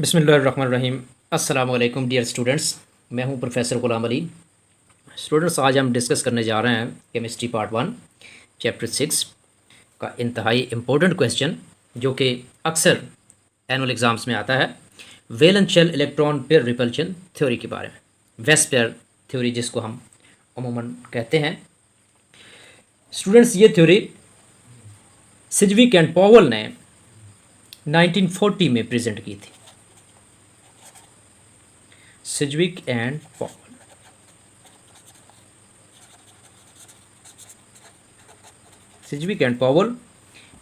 बिस्मिल्लाहिर्रहमानिर्रहीम। अस्सलाम वालेकुम डियर स्टूडेंट्स, मैं हूं प्रोफेसर ग़ुलाम अली। स्टूडेंट्स, आज हम डिस्कस करने जा रहे हैं केमिस्ट्री पार्ट 1 चैप्टर 6 का इंतहाई इम्पोर्टेंट क्वेश्चन जो कि अक्सर एनुअल एग्ज़ाम्स में आता है। Valence shell electron pair repulsion theory के बारे में, वेस्ट पेयर थ्योरी जिसको हम अमूमन कहते हैं। स्टूडेंट्स, ये थ्योरी सिजविक एंड पॉवेल ने 1940 में प्रेजेंट की थी। सिजविक and Powell, सिजविक and Powell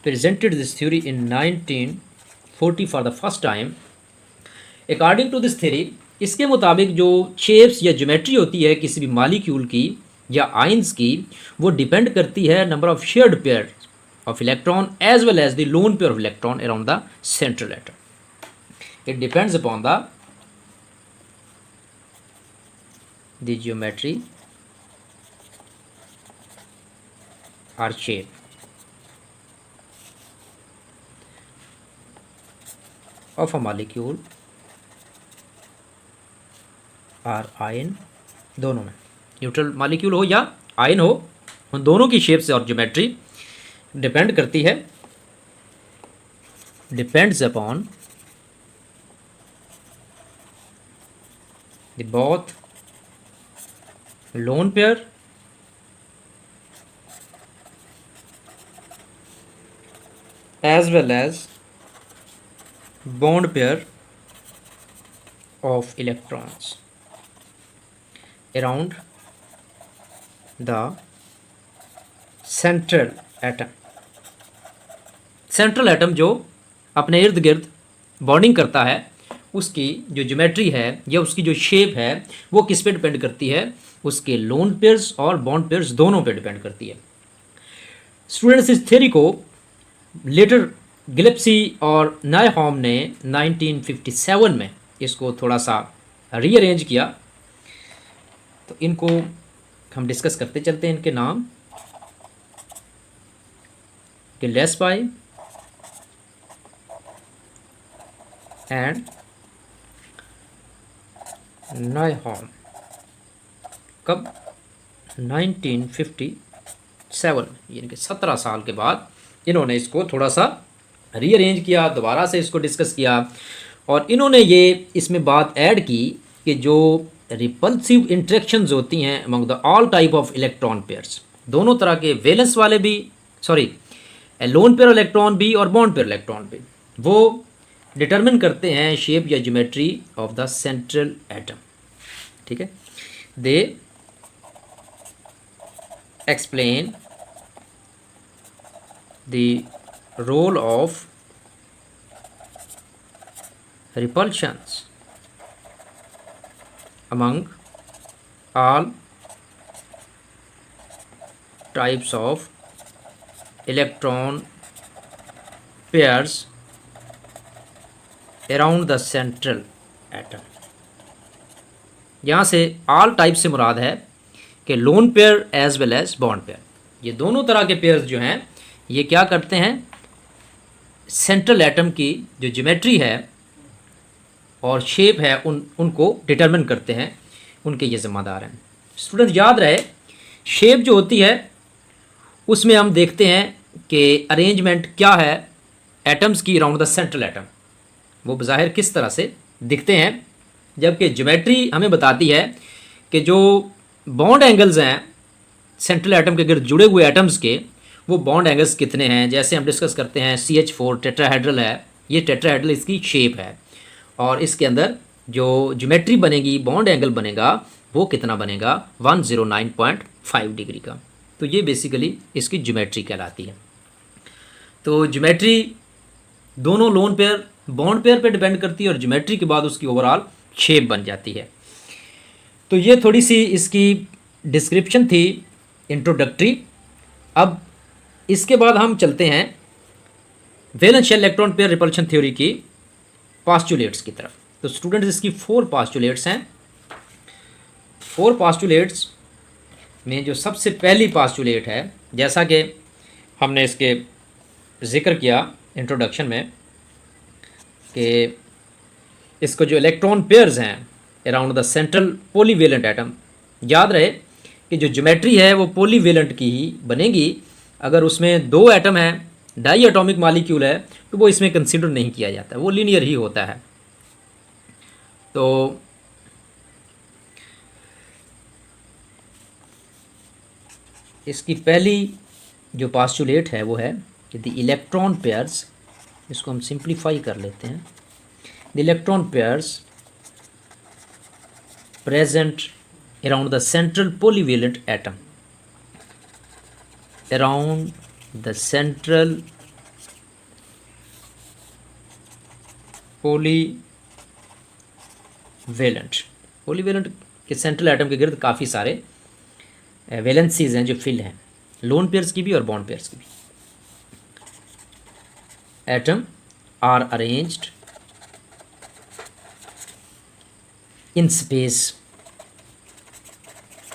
presented this theory in 1940 for the first time. According to this theory, इसके मुताबिक जो शेप्स या ज्योमेट्री होती है किसी भी मॉलिक्यूल की या आयंस की, वो डिपेंड करती है number of shared pair of electron as well as the lone pair of electron around the central atom. It depends upon the geometry or shape of a molecule और ion, दोनों में, neutral molecule हो या ion हो, उन दोनों की shape से और ज्योमेट्री डिपेंड करती है, depends upon the both lone pair as well as bond pair of electrons around the central atom. Central atom जो अपने इर्द गिर्द बॉन्डिंग करता है, उसकी जो ज्योमेट्री है या उसकी जो शेप है वो किस पे डिपेंड करती है? उसके लोन पेयर्स और बॉन्ड पेयर्स दोनों पे डिपेंड करती है. स्टूडेंट्स, इस थ्योरी को लेटर गिलेप्सी और नायहॉम ने 1957 में इसको थोड़ा सा रीअरेंज किया. तो इनको हम डिस्कस करते चलते हैं. इनके नाम गिलेस्पाई एंड नायहॉम. कब? 1957, यानी कि 17 साल के बाद इन्होंने इसको थोड़ा सा रीअरेंज किया, दोबारा से इसको डिस्कस किया, और इन्होंने ये इसमें बात ऐड की कि जो रिपल्सिव इंट्रैक्शंस होती हैं among the all type of electron pairs, दोनों तरह के वैलेंस वाले भी, लोन पेयर इलेक्ट्रॉन भी और बॉन्ड पेयर इलेक्ट्रॉन भी, वो डिटरमिन करते हैं शेप या geometry of the central atom. ठीक है, they explain the role of repulsions among all types of electron pairs around the central atom. यहाँ से all टाइप से मुराद है कि lone pair as well as bond pair, ये दोनों तरह के पेयर्स जो हैं ये क्या करते हैं? सेंट्रल एटम की जो ज्योमेट्री है और शेप है उनको डिटरमिन करते हैं, उनके ये ज़िम्मेदार हैं. स्टूडेंट, याद रहे, शेप जो होती है उसमें हम देखते हैं कि अरेंजमेंट क्या है एटम्स की अराउंड द सेंट्रल एटम, वो बज़ाहिर किस तरह से दिखते हैं, जबकि ज्योमेट्री हमें बताती है कि जो बॉन्ड एंगल्स हैं सेंट्रल एटम के गिर्द जुड़े हुए एटम्स के, वो बॉन्ड एंगल्स कितने हैं. जैसे हम डिस्कस करते हैं CH4 टेट्राहेड्रल है, ये टेट्राहेड्रल इसकी शेप है, और इसके अंदर जो ज्योमेट्री बनेगी, बॉन्ड एंगल बनेगा, वो कितना बनेगा? 109.5 डिग्री का. तो ये बेसिकली इसकी ज्योमेट्री कहलाती है. तो ज्योमेट्री दोनों लोन पेयर बॉन्ड पेयर पे डिपेंड करती है, और ज्योमेट्री के बाद उसकी ओवरऑल शेप बन जाती है. तो ये थोड़ी सी इसकी डिस्क्रिप्शन थी, इंट्रोडक्टरी. अब इसके बाद हम चलते हैं valence shell electron pair repulsion theory की पास्टुलेट्स की तरफ. तो स्टूडेंट्स, इसकी 4 पास्टुलेट्स हैं. 4 पास्टुलेट्स में जो सबसे पहली पास्टुलेट है, जैसा कि हमने इसके जिक्र किया इंट्रोडक्शन में, कि इसको जो इलेक्ट्रॉन पेयर्स हैं around the central polyvalent atom, याद रहे कि जो ज्योमेट्री है वो पॉलीवेलेंट की ही बनेगी। अगर उसमें दो एटम है, डाई एटॉमिक मॉलिक्यूल है, तो वो इसमें कंसिडर नहीं किया जाता, वो लीनियर ही होता है। तो इसकी पहली जो पास्टुलेट है वो है कि द इलेक्ट्रॉन पेयर्स, इसको हम सिंप्लीफाई कर लेते हैं, the electron pairs present around the central polyvalent atom, around the central polyvalent के सेंट्रल एटम के गिर्द काफ़ी सारे वैलेंसीज हैं जो फिल हैं, लोन पेयर्स की भी और बॉन्ड पेयर्स की भी। Atom are arranged in space,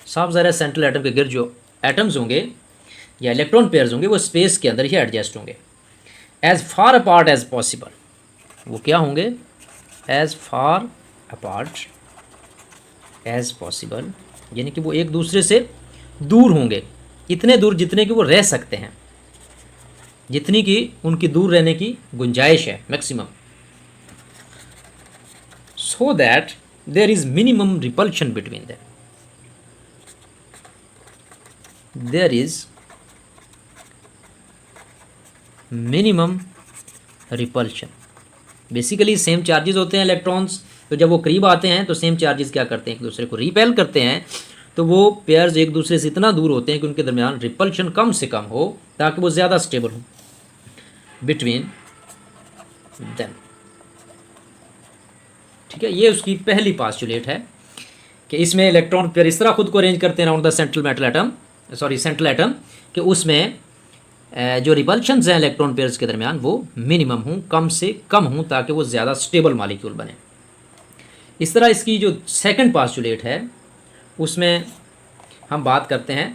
साफ ज़रा सेंट्रल एटम के गिर्द जो एटम्स होंगे या इलेक्ट्रॉन पेयर्स होंगे वो स्पेस के अंदर ही एडजस्ट होंगे। As far apart as possible, वो क्या होंगे? As far apart as possible, यानी कि वो एक दूसरे से दूर होंगे, इतने दूर जितने कि वो रह सकते हैं, जितनी कि उनकी दूर रहने की गुंजाइश है maximum, so that there is minimum repulsion between them, there is minimum repulsion। Basically same charges होते हैं इलेक्ट्रॉन्स, तो जब वो करीब आते हैं तो सेम चार्जेस क्या करते हैं, एक दूसरे को रिपेल करते हैं, तो वो पेयर्स एक दूसरे से इतना दूर होते हैं कि उनके दरमियान रिपल्शन कम से कम हो ताकि वो ज़्यादा स्टेबल हो बिटवीन देम। ठीक है, ये उसकी पहली पास्टुलेट है कि इसमें इलेक्ट्रॉन पेयर इस तरह खुद को अरेंज करते हैं अराउंड द सेंट्रल एटम कि उसमें जो रिपल्शंस हैं इलेक्ट्रॉन पेयर्स के दरमियान वो मिनिमम हों, कम से कम हों, ताकि वो ज़्यादा स्टेबल मॉलिक्यूल बने। इस तरह इसकी जो सेकंड पास्टुलेट है उसमें हम बात करते हैं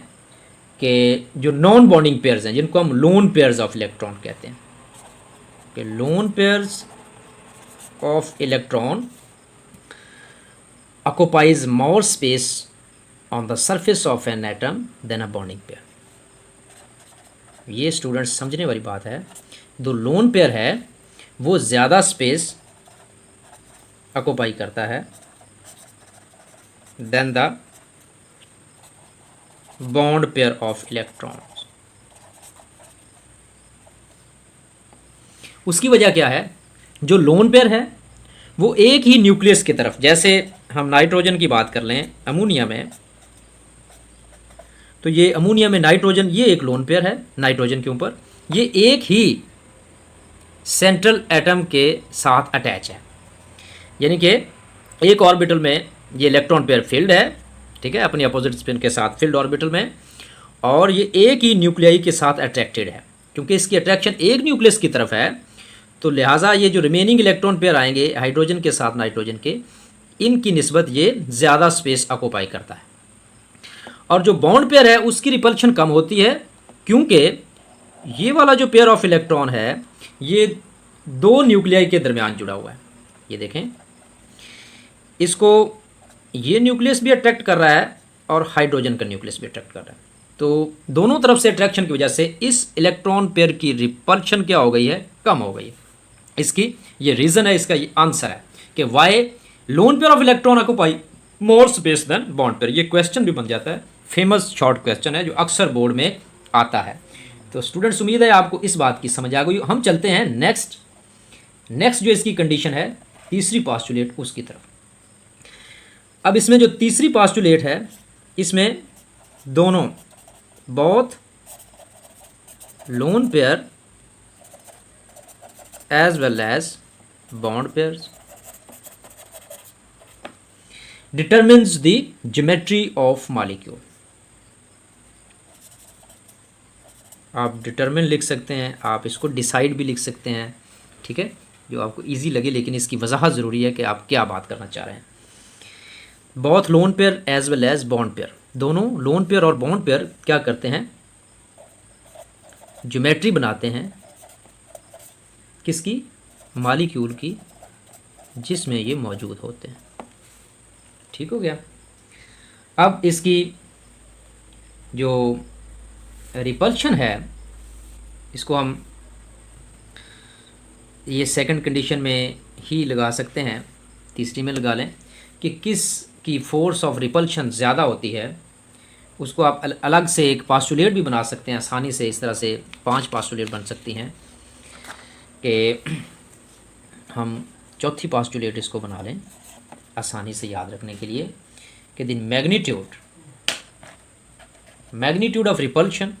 कि जो नॉन बॉन्डिंग पेयर्स हैं, जिनको हम लोन पेयर्स ऑफ इलेक्ट्रॉन कहते हैं, कि lone pairs of electron occupies more space on the surface of an atom than a bonding pair। ये स्टूडेंट्स समझने वाली बात है, जो लोन पेयर है वो ज़्यादा स्पेस ऑक्यूपाई करता है then the bond pair of electrons. उसकी वजह क्या है? जो लोन पेयर है वो एक ही न्यूक्लियस की तरफ, जैसे हम नाइट्रोजन की बात कर लें अमोनिया में, तो ये अमोनिया में नाइट्रोजन, ये एक लोन पेयर है नाइट्रोजन के ऊपर, ये एक ही सेंट्रल एटम के साथ अटैच है, यानी कि एक ऑर्बिटल में ये इलेक्ट्रॉन पेयर फील्ड है, ठीक है, अपनी अपोजिट स्पिन के साथ फील्ड ऑर्बिटल में, और ये एक ही न्यूक्लियाई के साथ अट्रैक्टेड है। क्योंकि इसकी अट्रैक्शन एक न्यूक्लियस की तरफ है, तो लिहाजा ये जो रिमेनिंग इलेक्ट्रॉन पेयर आएंगे हाइड्रोजन के साथ नाइट्रोजन के, इनकी निस्बत ये ज़्यादा स्पेस ऑक्यूपाई करता है। और जो बॉन्ड पेयर है उसकी रिपल्शन कम होती है, क्योंकि ये वाला जो पेयर ऑफ इलेक्ट्रॉन है ये दो न्यूक्लियाई के दरमियान जुड़ा हुआ है। ये देखें, इसको ये न्यूक्लियस भी अट्रैक्ट कर रहा है और हाइड्रोजन का न्यूक्लियस भी अट्रैक्ट कर रहा है, तो दोनों तरफ से अट्रैक्शन की वजह से इस इलेक्ट्रॉन पेयर की रिपल्शन क्या हो गई है? कम हो गई है। इसकी ये रीज़न है, इसका ये आंसर है कि why lone pair of electron occupy more space than bond pair. ये क्वेश्चन भी बन जाता है, फेमस शॉर्ट क्वेश्चन है जो अक्सर बोर्ड में आता है। तो स्टूडेंट्स, उम्मीद है आपको इस बात की समझ आ गई। हम चलते हैं नेक्स्ट जो इसकी कंडीशन है, तीसरी पास्टुलेट उसकी तरफ। अब इसमें जो तीसरी पास्टुलेट है, इसमें दोनों both lone pair as well as bond pairs determines the geometry of molecule। आप डिटरमिन लिख सकते हैं, आप इसको डिसाइड भी लिख सकते हैं, ठीक है, जो आपको इजी लगे, लेकिन इसकी वजाहत ज़रूरी है कि आप क्या बात करना चाह रहे हैं। Both lone pair as well as bond pair, दोनों लोन पेयर और बॉन्ड पेयर क्या करते हैं? ज्योमेट्री बनाते हैं किसकी? मॉलिक्यूल की जिसमें ये मौजूद होते हैं। ठीक हो गया। अब इसकी जो रिपल्शन है, इसको हम ये सेकंड कंडीशन में ही लगा सकते हैं, तीसरी में लगा लें कि किस की फोर्स ऑफ रिपल्शन ज़्यादा होती है। उसको आप अलग से एक पास्टुलेट भी बना सकते हैं आसानी से। इस तरह से 5 पास्टुलेट बन सकती हैं कि हम चौथी पास्टुलेट इसको बना लें आसानी से याद रखने के लिए कि the magnitude of repulsion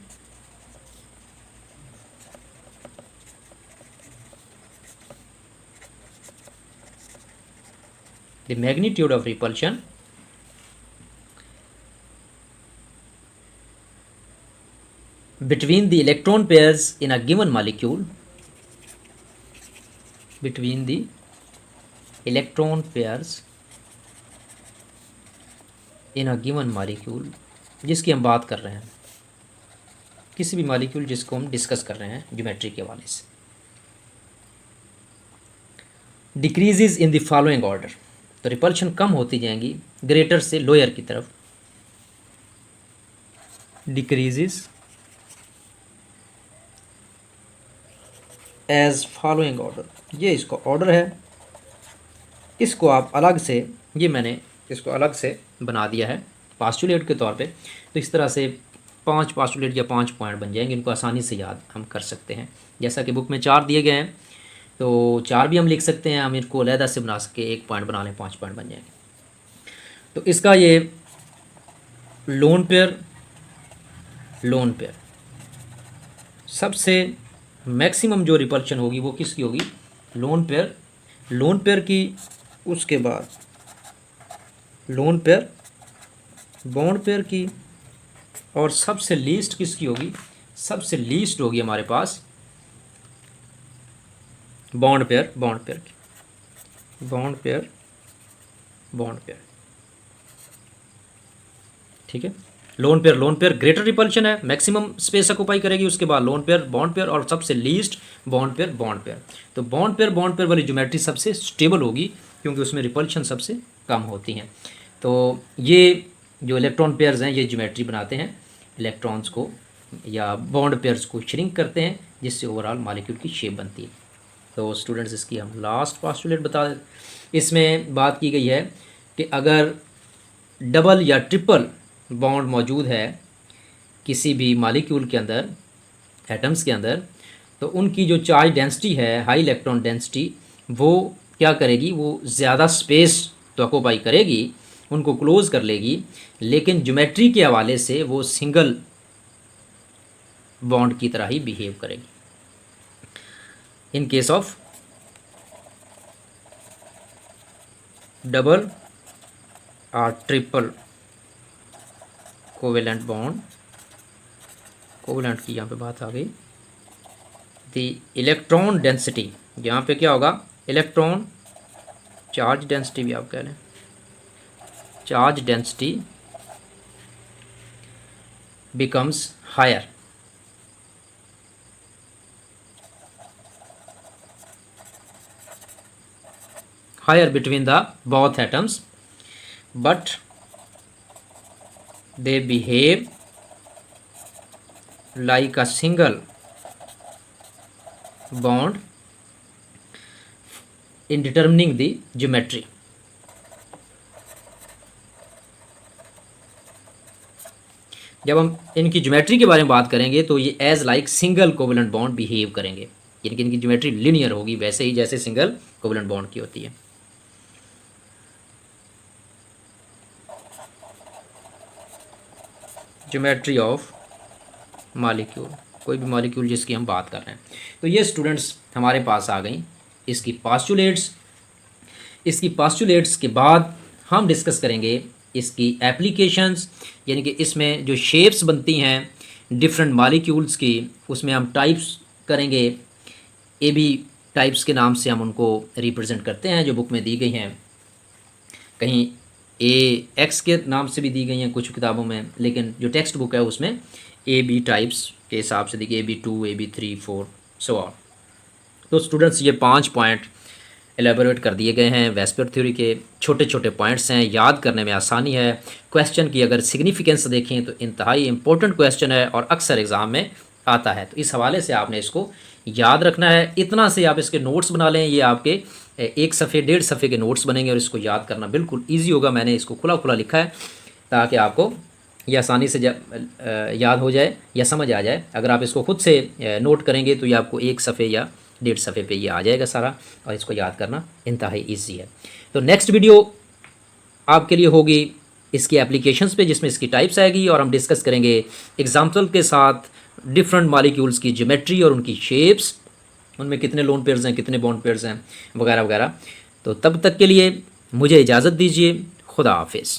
the magnitude of repulsion between the electron pairs in a given molecule, between the electron pairs in a given molecule, जिसकी हम बात कर रहे हैं, किसी भी मॉलिक्यूल जिसको हम डिस्कस कर रहे हैं ज्योमेट्री के हवाले से, decreases in the following order, तो रिपल्शन कम होती जाएंगी ग्रेटर से लोअर की तरफ, डिक्रीजेज एज फॉलोइंग ऑर्डर। ये इसका ऑर्डर है, इसको आप अलग से, ये मैंने इसको अलग से बना दिया है पास्टुलेट के तौर पे। तो इस तरह से 5 पास्टुलेट या 5 पॉइंट बन जाएंगे, इनको आसानी से याद हम कर सकते हैं। जैसा कि बुक में 4 दिए गए हैं तो 4 भी हम लिख सकते हैं, हम इनको अलहदा से बना सके, 1 पॉइंट बना लें, 5 पॉइंट बन जाएंगे। तो इसका ये लोन पेयर सबसे मैक्सिमम जो रिपल्शन होगी वो किसकी होगी, लोन पेयर की। उसके बाद लोन पेयर, बॉन्ड पेयर की, और सबसे लीस्ट किसकी होगी, सबसे लीस्ट होगी हमारे पास बॉन्ड पेयर की, बॉन्ड पेयर। ठीक है, लोन पेयर ग्रेटर रिपल्शन है, मैक्सिमम स्पेस ऑक्यूपाई करेगी। उसके बाद लोन पेयर, बॉन्ड पेयर, और सबसे लीस्ट बॉन्ड पेयर। तो बॉन्ड पेयर वाली ज्योमेट्री सबसे स्टेबल होगी क्योंकि उसमें रिपल्शन सबसे कम होती हैं। तो ये जो इलेक्ट्रॉन पेयर्स हैं ये ज्योमेट्री बनाते हैं, इलेक्ट्रॉन्स को या बॉन्ड पेयर्स को श्रिंक करते हैं, जिससे ओवरऑल मॉलिक्यूल की शेप बनती है। तो स्टूडेंट्स इसकी हम लास्ट पोस्टुलेट बता दें। इसमें बात की गई है कि अगर डबल या ट्रिपल बॉन्ड मौजूद है किसी भी मॉलिक्यूल के अंदर, एटम्स के अंदर, तो उनकी जो चार्ज डेंसिटी है, हाई इलेक्ट्रॉन डेंसिटी, वो क्या करेगी, वो ज़्यादा स्पेस तो ऑक्यूपाई करेगी, उनको क्लोज कर लेगी, लेकिन ज्योमेट्री के हवाले से वो सिंगल बॉन्ड की तरह ही बिहेव करेगी। इन केस ऑफ डबल और ट्रिपल कोवेलेंट बॉन्ड, कोवेलेंट की यहाँ पे बात आ गई, द इलेक्ट्रॉन डेंसिटी, यहाँ पे क्या होगा, इलेक्ट्रॉन चार्ज डेंसिटी भी आप कह लें, charge density becomes higher, between the both atoms, but they behave like a single bond in determining the geometry. जब हम इनकी ज्योमेट्री के बारे में बात करेंगे तो ये as like single covalent bond behave करेंगे, यानी कि इनकी ज्योमेट्री लिनियर होगी, वैसे ही जैसे सिंगल कोवेलेंट बॉन्ड की होती है। ज्योमेट्री ऑफ मॉलिक्यूल, कोई भी मॉलिक्यूल जिसकी हम बात कर रहे हैं। तो ये स्टूडेंट्स हमारे पास आ गई इसकी पास्टुलेट्स। इसकी पास्टुलेट्स के बाद हम डिस्कस करेंगे इसकी एप्लीकेशंस, यानी कि इसमें जो शेप्स बनती हैं डिफरेंट मॉलिक्यूल्स की, उसमें हम टाइप्स करेंगे। ए बी टाइप्स के नाम से हम उनको रिप्रेजेंट करते हैं जो बुक में दी गई हैं, कहीं ए एक्स के नाम से भी दी गई हैं कुछ किताबों में, लेकिन जो टेक्स्ट बुक है उसमें ए बी टाइप्स के हिसाब से दी गई, AB2, AB3, 4 सो ऑन। तो स्टूडेंट्स ये 5 पॉइंट एलेबोरेट कर दिए गए हैं। वेस्पर थ्योरी के छोटे छोटे पॉइंट्स हैं, याद करने में आसानी है। क्वेश्चन की अगर सिग्निफिकेंस देखें तो इंतहाई इंपॉर्टेंट क्वेश्चन है और अक्सर एग्ज़ाम में आता है। तो इस हवाले से आपने इसको याद रखना है। इतना से आप इसके नोट्स बना लें, ये आपके 1 सफ़े 1.5 सफ़े के नोट्स बनेंगे और इसको याद करना बिल्कुल ईजी होगा। मैंने इसको खुला खुला लिखा है ताकि आपको ये आसानी से याद हो जाए या समझ आ जाए। अगर आप इसको खुद से नोट करेंगे तो ये आपको 1 सफ़े या 1.5 सफ़े पे ये आ जाएगा सारा, और इसको याद करना इंतहाई ईजी है। तो नेक्स्ट वीडियो आपके लिए होगी इसकी एप्लीकेशंस पे, जिसमें इसकी टाइप्स आएगी और हम डिस्कस करेंगे एग्जाम्पल के साथ डिफरेंट मॉलिक्यूल्स की ज्योमेट्री और उनकी शेप्स, उनमें कितने लोन पेयर्स हैं, कितने बॉन्ड पेयर्स हैं, वगैरह वगैरह। तो तब तक के लिए मुझे इजाज़त दीजिए। खुदा हाफिज़।